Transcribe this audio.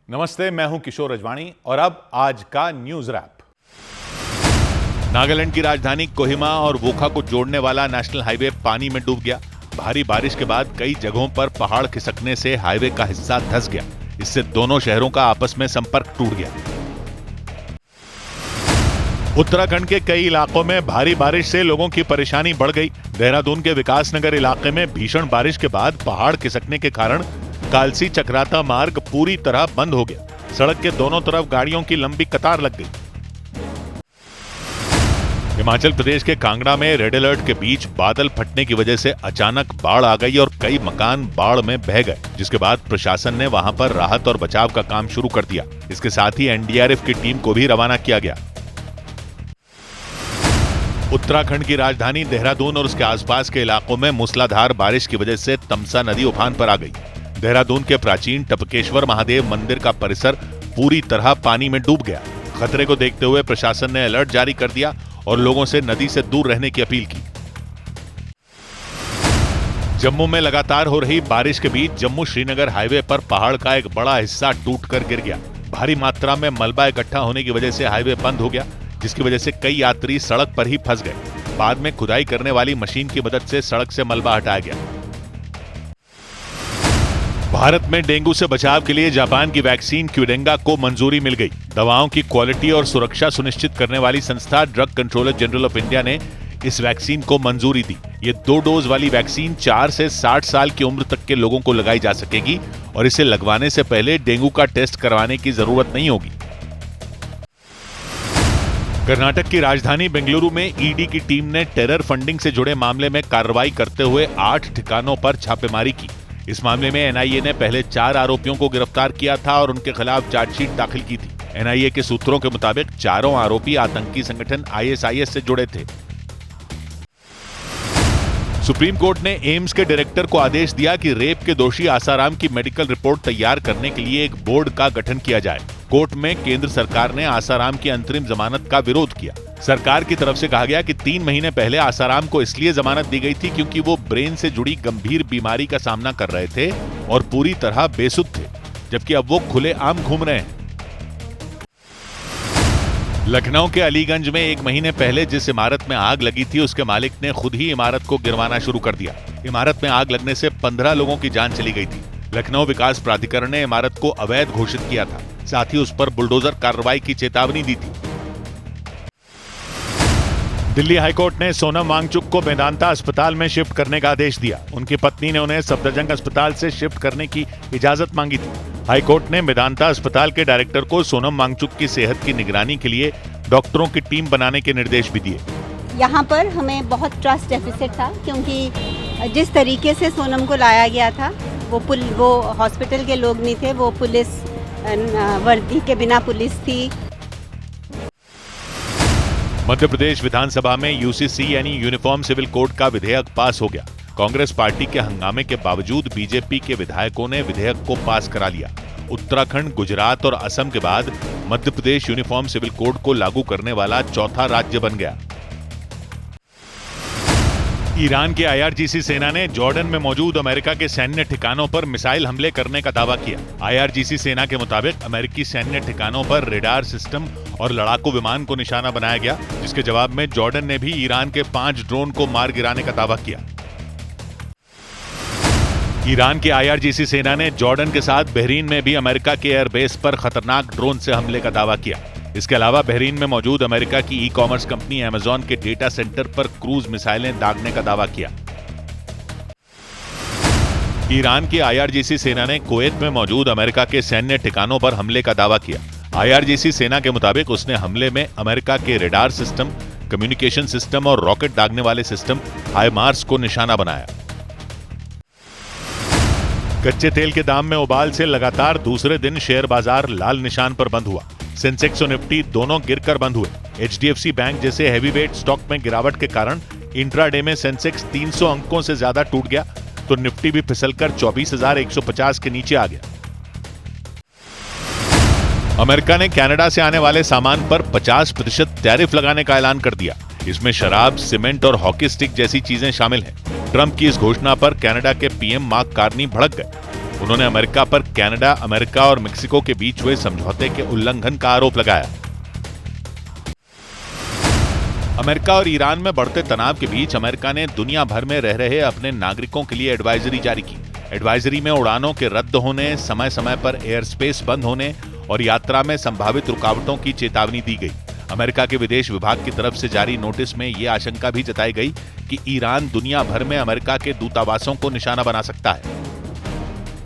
नमस्ते, मैं हूं किशोर रजवाणी और अब आज का न्यूज रैप। नागालैंड की राजधानी कोहिमा और वोखा को जोड़ने वाला नेशनल हाईवे पानी में डूब गया। भारी बारिश के बाद कई जगहों पर पहाड़ खिसकने से हाईवे का हिस्सा धंस गया। इससे दोनों शहरों का आपस में संपर्क टूट गया। उत्तराखंड के कई इलाकों में भारी बारिश से लोगों की परेशानी बढ़ गई। देहरादून के विकासनगर इलाके में भीषण बारिश के बाद पहाड़ खिसकने के कारण कालसी चक्राता मार्ग पूरी तरह बंद हो गया। सड़क के दोनों तरफ गाड़ियों की लंबी कतार लग गई। हिमाचल प्रदेश के कांगड़ा में रेड अलर्ट के बीच बादल फटने की वजह से अचानक बाढ़ आ गई और कई मकान बाढ़ में बह गए, जिसके बाद प्रशासन ने वहां पर राहत और बचाव का काम शुरू कर दिया। इसके साथ ही एनडीआरएफ की टीम को भी रवाना किया गया। उत्तराखंड की राजधानी देहरादून और उसके आसपास के इलाकों में मूसलाधार बारिश की वजह से तमसा नदी उफान पर आ गई। देहरादून के प्राचीन टपकेश्वर महादेव मंदिर का परिसर पूरी तरह पानी में डूब गया। खतरे को देखते हुए प्रशासन ने अलर्ट जारी कर दिया और लोगों से नदी से दूर रहने की अपील की। जम्मू में लगातार हो रही बारिश के बीच जम्मू श्रीनगर हाईवे पर पहाड़ का एक बड़ा हिस्सा टूटकर गिर गया। भारी मात्रा में मलबा इकट्ठा होने की वजह से हाईवे बंद हो गया, जिसकी वजह से कई यात्री सड़क पर ही फंस गए। बाद में खुदाई करने वाली मशीन की मदद से सड़क से मलबा हटाया गया। भारत में डेंगू से बचाव के लिए जापान की वैक्सीन क्यूडेंगा को मंजूरी मिल गई। दवाओं की क्वालिटी और सुरक्षा सुनिश्चित करने वाली संस्था drug controller general of India ने इस वैक्सीन को मंजूरी दी। ये 2 डोज वाली वैक्सीन 4 से 60 साल की उम्र तक के लोगों को लगाई जा सकेगी और इसे लगवाने से पहले डेंगू का टेस्ट करवाने की जरूरत नहीं होगी। कर्नाटक की राजधानी बेंगलुरु में ईडी की टीम ने टेरर फंडिंग से जुड़े मामले में कार्रवाई करते हुए 8 ठिकानों पर छापेमारी की। इस मामले में एनआईए ने पहले 4 आरोपियों को गिरफ्तार किया था और उनके खिलाफ चार्जशीट दाखिल की थी। एनआईए के सूत्रों के मुताबिक चारों आरोपी आतंकी संगठन आईएसआईएस से जुड़े थे। सुप्रीम कोर्ट ने एम्स के डायरेक्टर को आदेश दिया कि रेप के दोषी आसाराम की मेडिकल रिपोर्ट तैयार करने के लिए एक बोर्ड का गठन किया जाए। कोर्ट में केंद्र सरकार ने आसाराम की अंतरिम जमानत का विरोध किया। सरकार की तरफ से कहा गया कि 3 महीने पहले आसाराम को इसलिए जमानत दी गई थी क्योंकि वो ब्रेन से जुड़ी गंभीर बीमारी का सामना कर रहे थे और पूरी तरह बेसुध थे, जबकि अब वो खुलेआम घूम रहे हैं। लखनऊ के अलीगंज में 1 महीने पहले जिस इमारत में आग लगी थी, उसके मालिक ने खुद ही इमारत को गिरवाना शुरू कर दिया। इमारत में आग लगने से 15 लोगों की जान चली गई थी। लखनऊ विकास प्राधिकरण ने इमारत को अवैध घोषित किया था, साथ ही उस पर बुलडोजर कार्रवाई की चेतावनी दी थी। दिल्ली हाईकोर्ट ने सोनम वांगचुक को मेदांता अस्पताल में शिफ्ट करने का आदेश दिया। उनकी पत्नी ने उन्हें सफदरजंग अस्पताल से शिफ्ट करने की इजाजत मांगी थी। हाईकोर्ट ने मेदांता अस्पताल के डायरेक्टर को सोनम वांगचुक की सेहत की निगरानी के लिए डॉक्टरों की टीम बनाने के निर्देश भी दिए। यहाँ पर हमें बहुत ट्रस्ट डेफिसिट था, क्योंकि जिस तरीके से सोनम को लाया गया था, वो हॉस्पिटल के लोग नहीं थे, वो पुलिस वर्दी के बिना पुलिस थी। मध्य प्रदेश विधानसभा में यूसीसी यानी यूनिफॉर्म सिविल कोड का विधेयक पास हो गया। कांग्रेस पार्टी के हंगामे के बावजूद बीजेपी के विधायकों ने विधेयक को पास करा लिया। उत्तराखंड, गुजरात और असम के बाद Madhya Pradesh uniform civil code को लागू करने वाला चौथा राज्य बन गया। ईरान की आईआरजीसी सेना ने जॉर्डन में मौजूद अमेरिका के सैन्य ठिकानों पर मिसाइल हमले करने का दावा किया। आईआरजीसी सेना के मुताबिक अमेरिकी सैन्य ठिकानों पर रेडार सिस्टम और लड़ाकू विमान को निशाना बनाया गया, जिसके जवाब में जॉर्डन ने भी ईरान के 5 ड्रोन को मार गिराने का दावा किया। ईरान की आईआरजीसी सेना ने जॉर्डन के साथ बहरीन में भी अमेरिका के एयरबेस पर खतरनाक ड्रोन से हमले का दावा किया। इसके अलावा बहरीन में मौजूद अमेरिका की ई कॉमर्स कंपनी अमेजॉन के डेटा सेंटर पर क्रूज मिसाइलें दागने का दावा किया। ईरान की आईआरजीसी सेना ने कुवैत में मौजूद अमेरिका के सैन्य ठिकानों पर हमले का दावा किया। आईआरजीसी सेना के मुताबिक उसने हमले में अमेरिका के रेडार सिस्टम, कम्युनिकेशन सिस्टम और रॉकेट दागने वाले सिस्टम हाइमार्स को निशाना बनाया। कच्चे तेल के दाम में उबाल से लगातार दूसरे दिन शेयर बाजार लाल निशान पर बंद हुआ। सेंसेक्स और निफ्टी दोनों गिरकर बंद हुए। एचडीएफसी बैंक जैसे हैवीवेट स्टॉक में गिरावट के कारण इंट्राडे में सेंसेक्स 300 अंकों से ज्यादा टूट गया, तो निफ्टी भी फिसलकर 24,150 के नीचे आ गया। अमेरिका ने कनाडा से आने वाले सामान पर 50% टैरिफ लगाने का ऐलान कर दिया। इसमें शराब, सीमेंट और हॉकी स्टिक जैसी चीजें शामिल हैं। ट्रंप की इस घोषणा पर कनाडा के पीएम मार्क कार्नी भड़क गए। उन्होंने अमेरिका पर कनाडा, अमेरिका और मेक्सिको के बीच हुए समझौते के उल्लंघन का आरोप लगाया। अमेरिका और ईरान में बढ़ते तनाव के बीच अमेरिका ने दुनिया भर में रह रहे अपने नागरिकों के लिए एडवाइजरी जारी की। एडवाइजरी में उड़ानों के रद्द होने, समय समय पर एयर स्पेस बंद होने और यात्रा में संभावित रुकावटों की चेतावनी दी गई। अमेरिका के विदेश विभाग की तरफ से जारी नोटिस में यह आशंका भी जताई गई कि ईरान दुनिया भर में अमेरिका के दूतावासों को निशाना बना सकता है।